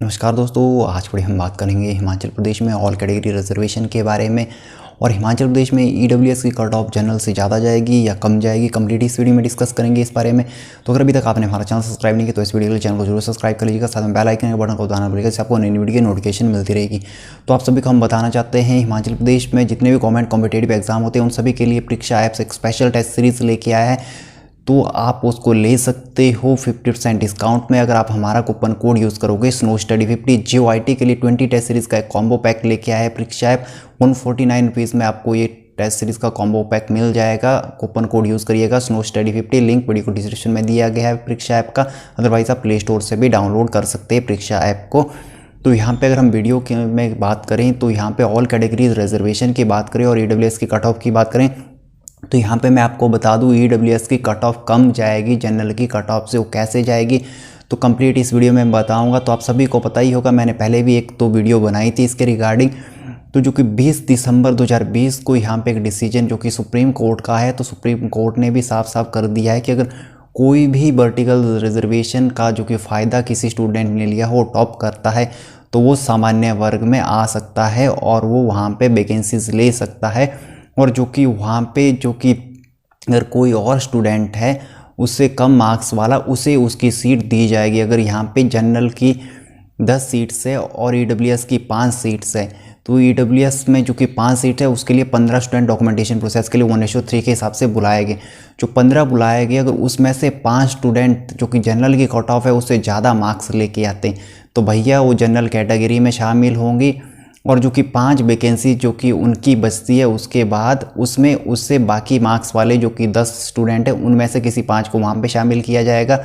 नमस्कार दोस्तों, आज थोड़ी हम बात करेंगे हिमाचल प्रदेश में ऑल कैटेगरी रिजर्वेशन के बारे में। और हिमाचल प्रदेश में ईडब्ल्यूएस की कट ऑफ जनरल से ज़्यादा जाएगी या कम जाएगी, कंप्लीट इस वीडियो में डिस्कस करेंगे इस बारे में। तो अगर अभी तक आपने हमारा चैनल सब्सक्राइब नहीं किया तो इस वीडियो के लिए चैनल को जरूर सब्सक्राइब कर लीजिएगा, साथ में बेल आइकन के बटन को दबाना पड़ेगा जिससे आपको नई वीडियो की नोटिफिकेशन मिलती रहेगी। तो आप सभी को हम बताना चाहते हैं, हिमाचल प्रदेश में जितने भी गवर्नमेंट कॉम्पिटेटिव एग्जाम होते हैं उन सभी के लिए परीक्षा ऐप्स एक स्पेशल टेस्ट सीरीज लेके आया है। तो आप उसको ले सकते हो 50% डिस्काउंट में अगर आप हमारा कूपन कोड यूज़ करोगे। स्नो स्टडी 50 JOIT के लिए 20 टेस्ट सीरीज़ का एक कॉम्बो पैक लेके आया है परीक्षा ऐप। 149 रुपीज़ में आपको ये टेस्ट सीरीज़ का कॉम्बो पैक मिल जाएगा। कूपन कोड यूज़ करिएगा स्नो स्टडी 50। लिंक वीडियो को डिस्क्रिप्शन में दिया गया है परीक्षा ऐप का। अदरवाइज़ आप प्ले स्टोर से भी डाउनलोड कर सकते हैं परीक्षा ऐप को। तो यहाँ पे अगर हम वीडियो में बात करें तो यहाँ पे ऑल कैटेगरीज रिजर्वेशन की बात करें और EWS की कट ऑफ की बात करें तो यहाँ पे मैं आपको बता दूँ EWS की कट ऑफ कम जाएगी जनरल की कट ऑफ से। वो कैसे जाएगी तो कंप्लीट इस वीडियो में बताऊँगा। तो आप सभी को पता ही होगा, मैंने पहले भी एक दो वीडियो बनाई थी इसके रिगार्डिंग। तो जो कि 20 दिसंबर 2020 को यहाँ पे एक डिसीजन जो कि सुप्रीम कोर्ट का है, तो सुप्रीम कोर्ट ने भी साफ साफ कर दिया है कि अगर कोई भी वर्टिकल रिजर्वेशन का जो कि फ़ायदा किसी स्टूडेंट ने लिया हो टॉप करता है तो वो सामान्य वर्ग में आ सकता है और वो वहाँ पे वैकेंसीज ले सकता है। और जो कि वहाँ पे जो कि अगर कोई और स्टूडेंट है उससे कम मार्क्स वाला उसे उसकी सीट दी जाएगी। अगर यहाँ पे जनरल की 10 सीट्स है और EWS की 5 सीट्स है तो EWS में जो कि 5 सीट है उसके लिए 15 स्टूडेंट डॉक्यूमेंटेशन प्रोसेस के लिए 1:3 के हिसाब से बुलाए गए। जो 15 बुलाए गए अगर उसमें से 5 स्टूडेंट जो कि जनरल की कट ऑफ है उससे ज़्यादा मार्क्स लेके आते हैं तो भैया वो जनरल कैटेगरी में शामिल होंगी। और जो कि 5 वैकेंसी जो कि उनकी बचती है उसके बाद उसमें उससे बाकी मार्क्स वाले जो कि 10 स्टूडेंट हैं उनमें से किसी 5 को वहाँ पे शामिल किया जाएगा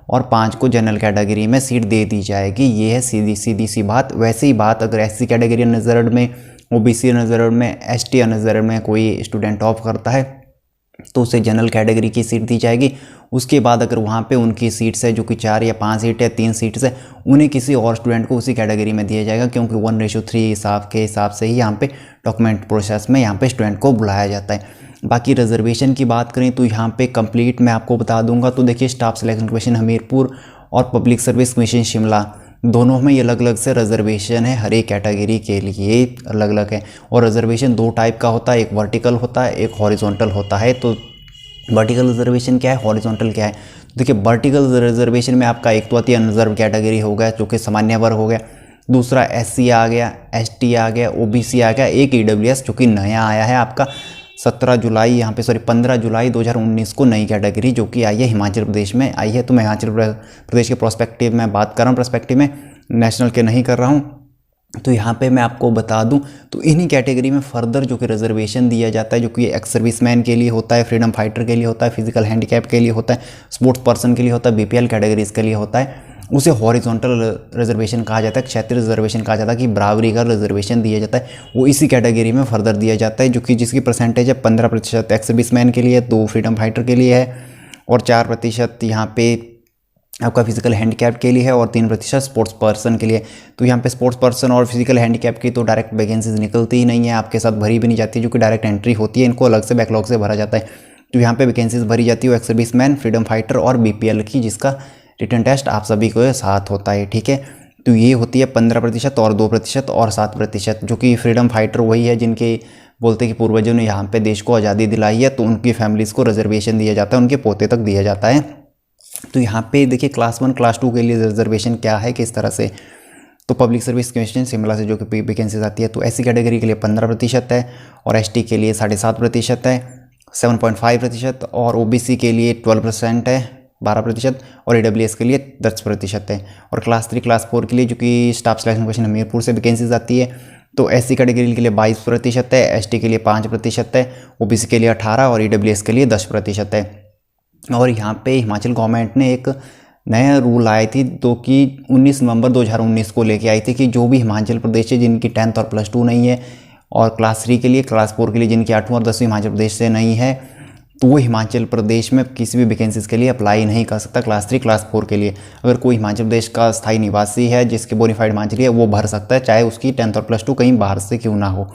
और 5 को जनरल कैटेगरी में सीट दे दी जाएगी। ये है सीधी सी बात। वैसे ही बात अगर SC कैटेगरी अनरिजर्व्ड में, OBC अनरिजर्व्ड में, ST अनरिजर्व्ड में कोई स्टूडेंट ऑफ करता है तो उसे जनरल कैटेगरी की सीट दी जाएगी। उसके बाद अगर वहाँ पे उनकी सीट्स है जो कि 4 या 5 सीट है, 3 सीट्स है, उन्हें किसी और स्टूडेंट को उसी कैटेगरी में दिया जाएगा क्योंकि 1:3 के हिसाब से ही यहाँ पे डॉक्यूमेंट प्रोसेस में यहाँ पे स्टूडेंट को बुलाया जाता है। बाकी रिजर्वेशन की बात करें तो यहाँ पे कंप्लीट मैं आपको बता दूंगा। तो देखिए, स्टाफ सिलेक्शन कमीशन हमीरपुर और पब्लिक सर्विस कमीशन शिमला दोनों में अलग अलग से रिजर्वेशन है, हर एक कैटेगरी के लिए अलग अलग है। और रिजर्वेशन 2 टाइप का होता है, एक वर्टिकल होता है, एक हॉरिजॉन्टल होता है। तो वर्टिकल रिजर्वेशन क्या है, हॉरिजॉन्टल क्या है? तो देखिए, वर्टिकल रिजर्वेशन में आपका एक तो आती है अनरिजर्व कैटेगरी हो गया जो कि सामान्य वर्ग हो गया, दूसरा SC आ गया, ST आ गया, OBC आ गया, एक EWS जो कि नया आया है आपका 15 जुलाई 2019 को नई कैटेगरी जो कि आई है हिमाचल प्रदेश में आई है। तो मैं हिमाचल प्रदेश के प्रोस्पेक्टिव में बात कर रहा हूँ, प्रोस्पेक्टिव में, नेशनल के नहीं कर रहा हूँ। तो यहाँ पे मैं आपको बता दूं तो इन्हीं कैटेगरी में फर्दर जो कि रिजर्वेशन दिया जाता है जो कि एक्स सर्विसमैन के लिए होता है, फ्रीडम फाइटर के लिए होता है, फिजिकल हैंडीकैप के लिए होता है, स्पोर्ट्स पर्सन के लिए होता है, BPL कैटेगरीज के लिए होता है, उसे हॉरिजॉन्टल रिजर्वेशन कहा जाता है, क्षेत्रीय रिजर्वेशन कहा जाता है कि बराबरी का रिजर्वेशन दिया जाता है। वो इसी कैटेगरी में फर्दर दिया जाता है जो कि जिसकी परसेंटेज है 15% एक्स सर्विसमैन के लिए, 2 फ्रीडम फाइटर के लिए है और 4% यहाँ पे आपका फिजिकल हैंडीकैप के लिए है और 3% स्पोर्ट्स पर्सन के लिए। तो यहाँ पे स्पोर्ट्स पर्सन और फिजिकल हैंडीकैप की तो डायरेक्ट वैकेंसीज निकलती ही नहीं है, आपके साथ भरी भी नहीं जाती जो कि डायरेक्ट एंट्री होती है, इनको अलग से बैकलॉग से भरा जाता है। तो यहाँ पे वैकेंसीज भरी जाती है एक्स सर्विसमैन, फ्रीडम फाइटर और BPL की, जिसका रिटन टेस्ट आप सभी को साथ होता है, ठीक है। तो ये होती है 15% और 2% और 7%, जो कि फ्रीडम फाइटर वही है जिनके बोलते हैं कि पूर्वजों ने यहाँ पे देश को आज़ादी दिलाई है तो उनकी फैमिलीज़ को रिजर्वेशन दिया जाता है, उनके पोते तक दिया जाता है। तो यहाँ पे देखिए, क्लास 1 क्लास 2 के लिए रिजर्वेशन क्या है, किस तरह से। तो पब्लिक सर्विस कमीशन शिमला से जो कि वैकेंसीज आती है तो SC कैटेगरी के लिए 15% है और ST के लिए 7.5% है, 7.5% और OBC के लिए 12% है, 12% और EWS के लिए 10% है। और क्लास 3 क्लास 4 के लिए जो कि स्टाफ सिलेक्शन कमीशन हमीरपुर से वैकेंसीज आती है तो SC कैटेगरी के लिए 22% है, ST के लिए 5% है, OBC के लिए 18% और EWS के लिए 10% है। और यहाँ पे हिमाचल गवर्नमेंट ने एक नया रूल आई थी जो कि 19 नवंबर 2019 को लेके आई थी कि जो भी हिमाचल प्रदेश से जिनकी 10th और +2 नहीं है और क्लास 3 के लिए, क्लास 4 के लिए जिनकी 8वीं और 10वीं हिमाचल प्रदेश से नहीं है तो वो हिमाचल प्रदेश में किसी भी वैकेंसीज के लिए अप्लाई नहीं कर सकता। क्लास 3 क्लास 4 के लिए अगर कोई हिमाचल प्रदेश का स्थायी निवासी है जिसके बोनीफाइड हिमाचली है वो भर सकता है, चाहे उसकी 10th और +2 कहीं बाहर से क्यों ना हो।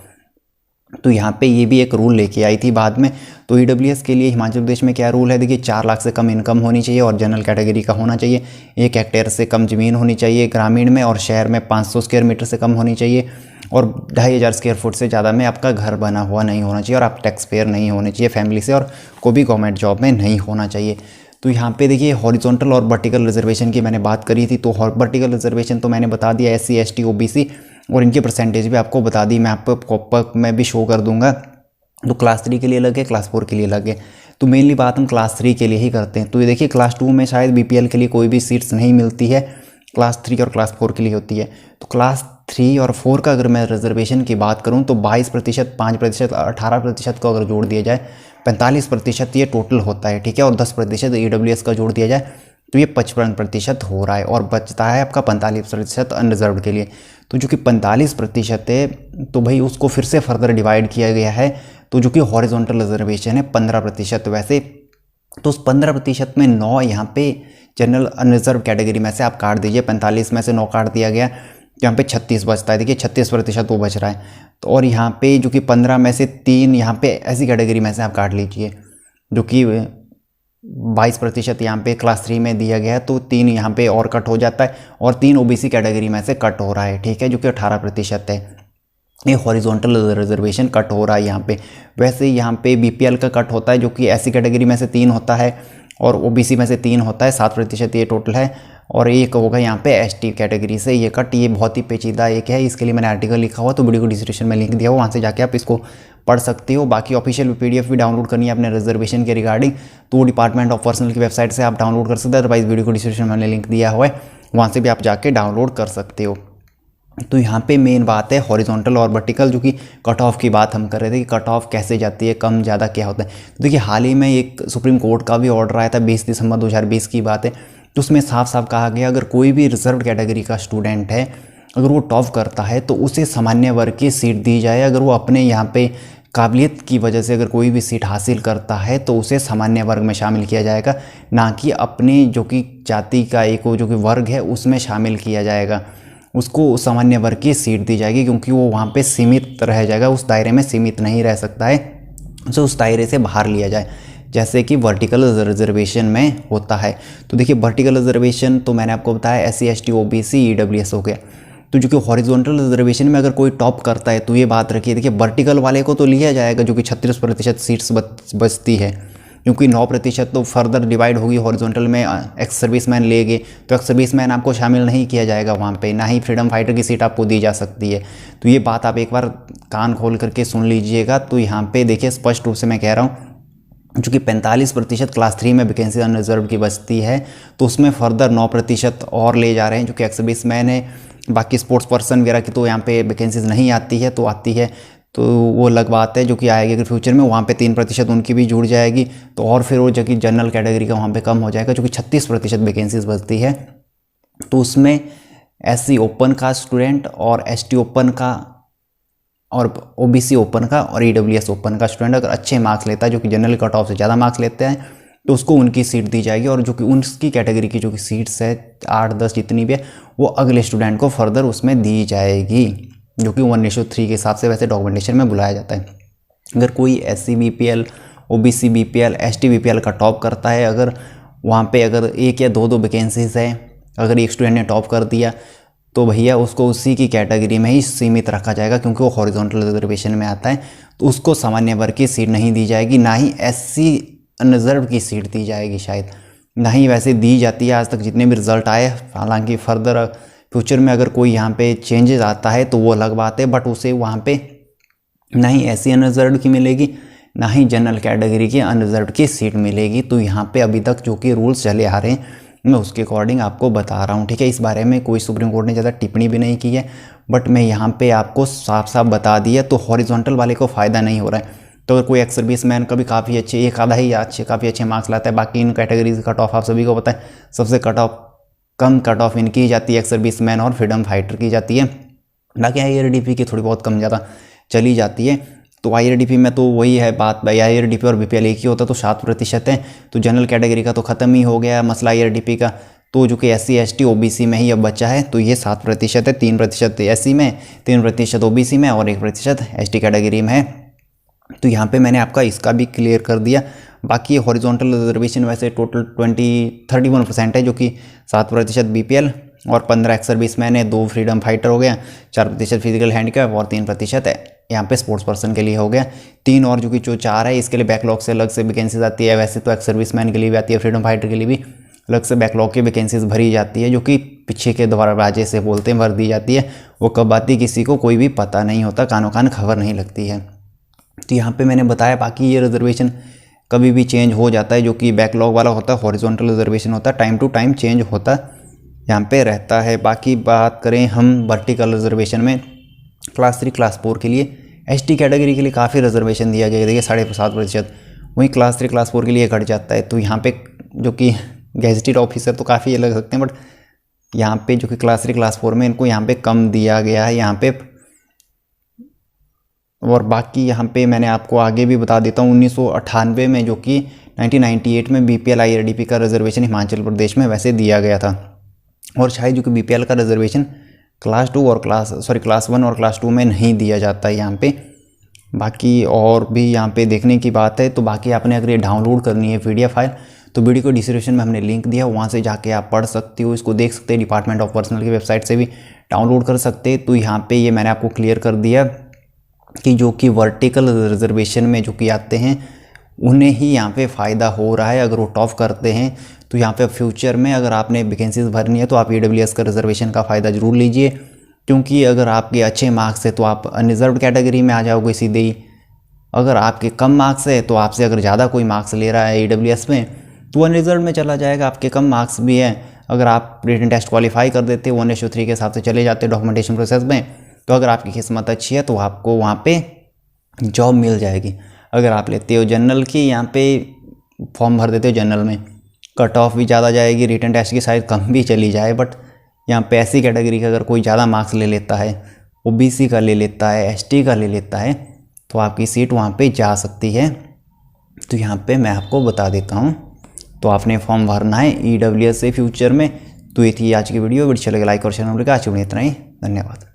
तो यहाँ पे ये भी एक रूल लेके आई थी बाद में। तो ईडब्ल्यूएस के लिए हिमाचल प्रदेश में क्या रूल है, देखिए 4 लाख से कम इनकम होनी चाहिए और जनरल कैटेगरी का होना चाहिए, 1 हेक्टेयर से कम ज़मीन होनी चाहिए ग्रामीण में, और शहर में 500 स्क्वायर मीटर से कम होनी चाहिए, और 2500 स्क्वायर फुट से ज़्यादा में आपका घर बना हुआ नहीं होना चाहिए, और आप टैक्स पेयर नहीं होने चाहिए फैमिली से, और कोई भी गवर्नमेंट जॉब में नहीं होना चाहिए। तो यहाँ पे देखिए हॉरिजॉन्टल और वर्टिकल रिजर्वेशन की मैंने बात करी थी। तो वर्टिकल रिजर्वेशन तो मैंने बता दिया, SC ST OBC, और इनकी परसेंटेज भी आपको बता दी, मैं आपको कॉपक में भी शो कर दूंगा। तो क्लास 3 के लिए अलग है, क्लास 4 के लिए अलग है। तो मेनली बात हम क्लास 3 के लिए ही करते हैं। तो ये देखिए क्लास 2 में शायद BPL के लिए कोई भी सीट्स नहीं मिलती है, क्लास 3 और क्लास 4 के लिए होती है। तो क्लास 3 और 4 का अगर मैं रिजर्वेशन की बात करूं तो 22%, 5%, 18% को अगर जोड़ दिया जाए 45% ये टोटल होता है, ठीक है, और 10% EWS का जोड़ दिया जाए तो ये 55% हो रहा है, और बचता है आपका 45% अनरिजर्व्ड के लिए। तो जो कि 45% है, तो भाई उसको फिर से फर्दर डिवाइड किया गया है, तो जो कि हॉरिजॉन्टल रिजर्वेशन है 15% वैसे। तो उस 15% में 9 यहाँ पे जनरल अनरिजर्व कैटेगरी में से आप काट दीजिए, 45 में से 9 काट दिया गया, यहाँ पे 36 बचता है, देखिए 36% वो बच रहा है। तो और यहाँ पे जो कि 15 में से 3 यहाँ पे ऐसी कैटेगरी में से आप काट लीजिए, जो कि 22% यहाँ पे क्लास 3 में दिया गया है, तो 3 यहाँ पे और कट हो जाता है, और 3 OBC कैटेगरी में से कट हो रहा है, ठीक है, जो कि 18% है। ये हॉरिजॉन्टल रिजर्वेशन कट हो रहा है यहाँ पे। वैसे यहाँ पे BPL का कट होता है, जो कि ऐसी कैटेगरी में से 3 होता है, और OBC में से 3 होता है, 7% ये टोटल है, और एक होगा यहाँ पे ST कैटेगरी से ये कट। ये बहुत ही पेचीदा एक है, इसके लिए मैंने आर्टिकल लिखा हुआ, तो वीडियो को डिस्क्रिप्शन में लिंक दिया हुआ, वहाँ से जाके आप इसको पढ़ सकते हो। बाकी ऑफिशियल PDF भी डाउनलोड करनी है अपने रिजर्वेशन के रिगार्डिंग, तो डिपार्टमेंट ऑफ पर्सनल की वेबसाइट से आप डाउनलोड कर सकते हैं, अदरवाइज वीडियो को डिस्क्रिप्शन में मैंने लिंक दिया हुआ है, वहाँ से भी आप जाके डाउनलोड कर सकते हो। तो यहाँ पे मेन बात है हॉरिजॉन्टल और वर्टिकल, जो कि कट ऑफ की बात हम कर रहे थे कि कट ऑफ कैसे जाती है, कम ज़्यादा क्या होता है। तो देखिए हाल ही में एक सुप्रीम कोर्ट का भी ऑर्डर आया था, 20 दिसंबर 2020 की बात है। तो उसमें साफ साफ कहा गया अगर कोई भी रिजर्व कैटेगरी का स्टूडेंट है, अगर वो टॉप करता है तो उसे सामान्य वर्ग की सीट दी जाए। अगर वो अपने यहाँ पे काबिलियत की वजह से अगर कोई भी सीट हासिल करता है तो उसे सामान्य वर्ग में शामिल किया जाएगा, ना कि अपने जो कि जाति का एक जो कि वर्ग है उसमें शामिल किया जाएगा। उसको सामान्य वर्ग की सीट दी जाएगी, क्योंकि वो वहाँ पे सीमित रह जाएगा, उस दायरे में सीमित नहीं रह सकता है, उसे उस दायरे से बाहर लिया जाए, जैसे कि वर्टिकल रिजर्वेशन में होता है। तो देखिए वर्टिकल रिजर्वेशन तो मैंने आपको बताया SC ST OBC EWS हो गया। तो जो कि हॉरिजॉन्टल रिजर्वेशन में अगर कोई टॉप करता है तो ये बात रखिए, देखिए वर्टिकल वाले को तो लिया जाएगा, जो कि 36% सीट्स बचती है, क्योंकि 9% तो फर्दर डिवाइड होगी हॉरिजॉन्टल में, एक्स सर्विसमैन लेंगे तो एक्स सर्विसमैन आपको शामिल नहीं किया जाएगा वहाँ पे, ना ही फ्रीडम फाइटर की सीट आपको दी जा सकती है। तो ये बात आप एक बार कान खोल करके सुन लीजिएगा। तो यहाँ पे देखिए स्पष्ट रूप से मैं कह रहा हूँ, चूँकि 45% क्लास 3 में वैकेंसी अनरिजर्व की बचती है, तो उसमें फर्दर 9% और ले जा रहे हैं, जो कि एक्स सर्विसमैन है। बाकी स्पोर्ट्स पर्सन वगैरह की तो यहाँ पे वैकेंसीज नहीं आती है, तो आती है तो वो अलग बात है, जो कि आएगी अगर फ्यूचर में, वहाँ पे 3% उनकी भी जुड़ जाएगी, तो और फिर वो जो कि जनरल कैटेगरी का वहाँ पे कम हो जाएगा, जो कि 36% वैकेंसीज बचती है। तो उसमें SC ओपन का स्टूडेंट और ST ओपन का और OBC ओपन का और EWS ओपन का स्टूडेंट अगर अच्छे मार्क्स लेता है, जो कि जनरल कट ऑफ से ज़्यादा मार्क्स लेते हैं, तो उसको उनकी सीट दी जाएगी, और जो कि उनकी कैटेगरी की जो कि सीट्स है 8-10 जितनी भी है, वो अगले स्टूडेंट को फर्दर उसमें दी जाएगी, जो कि 1:3 के हिसाब से वैसे डॉक्यूमेंटेशन में बुलाया जाता है। अगर कोई SC BPL OBC BPL ST BPL का टॉप करता है, अगर वहाँ पे अगर 1 या 2 वैकेंसीज है, अगर एक स्टूडेंट ने टॉप कर दिया तो भैया उसको उसी की कैटेगरी में ही सीमित रखा जाएगा, क्योंकि वो हॉरिजॉन्टल रिजर्वेशन में आता है, तो उसको सामान्य वर्ग की सीट नहीं दी जाएगी, ना ही SC अनरिजर्व की सीट दी जाएगी, शायद ना ही वैसे दी जाती है आज तक जितने भी रिजल्ट आए। हालांकि फर्दर फ्यूचर में अगर कोई यहाँ पे चेंजेस आता है तो वो अलग बात है, बट उसे वहाँ पे ना ही SC अनरिजर्व की मिलेगी, ना ही जनरल कैटेगरी की अनरिजर्व की सीट मिलेगी। तो यहाँ पे अभी तक जो कि रूल्स चले आ रहे हैं मैं उसके अकॉर्डिंग आपको बता रहा हूँ, ठीक है। इस बारे में कोई सुप्रीम कोर्ट ने ज़्यादा टिप्पणी भी नहीं की है, बट मैं यहाँ पे आपको साफ साफ बता दिया। तो हॉरिजॉन्टल वाले को फ़ायदा नहीं हो रहा है। तो अगर कोई एक्स सर्विसमैन कभी काफ़ी अच्छे, एक आधा ही काफ़ी अच्छे मार्क्स लाता है, बाकी इन कैटेगरीज कट ऑफ आप सभी को पता है, सबसे कम कट ऑफ इनकी जाती है, एक्स सर्विसमैन और फ्रीडम फाइटर की जाती है। बाकी IRDP की थोड़ी बहुत कम ज़्यादा चली जाती है। तो IRDP में तो वही है बात भाई, IRDP और BPL एक ही होता, तो 7% है। तो जनरल कैटेगरी का तो ख़त्म ही हो गया मसला IRDP का। तो जो कि SC ST OBC में ही अब बचा है, तो ये 7% है, 3% SC में, 3% OBC में और 1% ST कैटेगरी में है। तो यहाँ पे मैंने आपका इसका भी क्लियर कर दिया। बाकी हॉरिजॉन्टल रिजर्वेशन वैसे टोटल 31% है, जो कि 7% BPL और 15 एक्स सर्विसमैन है, 2 फ्रीडम फाइटर हो गया, 4% फिजिकल हैंडीकैप और 3% है यहाँ पे स्पोर्ट्स पर्सन के लिए हो गया। 3 और जो कि जो 4 है इसके लिए बैकलॉग से अलग से वैकेंसीज आती है। वैसे तो एक्स सर्विसमैन के लिए भी आती है, फ्रीडम फाइटर के लिए भी अलग से बैकलॉग की वैकेंसीज भरी जाती है, जो कि पीछे के दरवाजे से बोलते हैं भर दी जाती है। वो कब आती है किसी को कोई भी पता नहीं होता, कानो कान खबर नहीं लगती है। तो यहाँ पे मैंने बताया। बाकी ये रिजर्वेशन कभी भी चेंज हो जाता है, जो कि बैकलॉग वाला होता है, हॉरिजॉन्टल रिजर्वेशन होता है, टाइम टू टाइम चेंज होता यहाँ पे रहता है। बाकी बात करें हम वर्टिकल रिजर्वेशन में क्लास 3 क्लास 4 के लिए ST कैटेगरी के लिए काफ़ी रिजर्वेशन दिया गया है, देखिए 7.5%। वहीं क्लास 3 क्लास 4 के लिए घट जाता है। तो यहाँ पे जो कि गैजेटेड ऑफिसर तो काफ़ी अलग सकते हैं, बट यहाँ पे जो कि क्लास 3 क्लास 4 में इनको यहाँ पे कम दिया गया है यहाँ पे। और बाकी यहाँ पे मैंने आपको आगे भी बता देता हूँ, 1998 में जो कि 1998 में BPL IRDP का रिजर्वेशन हिमाचल प्रदेश में वैसे दिया गया था। और शायद जो कि BPL का रिजर्वेशन क्लास 1 और क्लास 2 में नहीं दिया जाता है यहाँ पे। बाकी और भी यहाँ पे देखने की बात है। तो बाकी आपने अगर ये डाउनलोड करनी है PDF फाइल, तो वीडियो को डिस्क्रिप्शन में हमने लिंक दिया, वहाँ से जाके आप पढ़ सकते हो, इसको देख सकते हैं। डिपार्टमेंट ऑफ पर्सनल की वेबसाइट से भी डाउनलोड कर सकते हैं। तो यहाँ पे ये मैंने आपको क्लियर कर दिया कि जो कि वर्टिकल रिजर्वेशन में जो कि आते हैं उन्हें ही यहाँ पे फ़ायदा हो रहा है। अगर वो टॉप करते हैं तो यहाँ पे फ्यूचर में अगर आपने वैकेंसीज भरनी है तो आप EWS का रिजर्वेशन का फ़ायदा ज़रूर लीजिए, क्योंकि अगर आपके अच्छे मार्क्स है तो आप अनरिजर्व्ड कैटेगरी में आ जाओगे सीधे ही। अगर आपके कम मार्क्स है तो आपसे अगर ज़्यादा कोई मार्क्स ले रहा है EWS में तो अनरिजर्व्ड में चला जाएगा। आपके कम मार्क्स भी हैं, अगर आप रिटन टेस्ट क्वालिफाई कर देते 1:3 के हिसाब से चले जाते डॉक्यूमेंटेशन प्रोसेस में, तो अगर आपकी किस्मत अच्छी है तो आपको वहाँ पे जॉब मिल जाएगी। अगर आप लेते हो जनरल की, यहाँ पे फॉर्म भर देते हो जनरल में, कट ऑफ भी ज़्यादा जाएगी, रिटन टेस्ट की साइज कम भी चली जाए, बट यहाँ पे ऐसी कैटेगरी का अगर कोई ज़्यादा मार्क्स ले लेता है, OBC का ले लेता है, ST का ले लेता है, तो आपकी सीट वहाँ पे जा सकती है। तो यहाँ पे मैं आपको बता देता हूँ। तो आपने फॉर्म भरना है EWS से फ्यूचर में। तो ये थी आज की वीडियो अच्छा लगे लाइक और शेयर करें। आज की वीडियो इतना ही, धन्यवाद।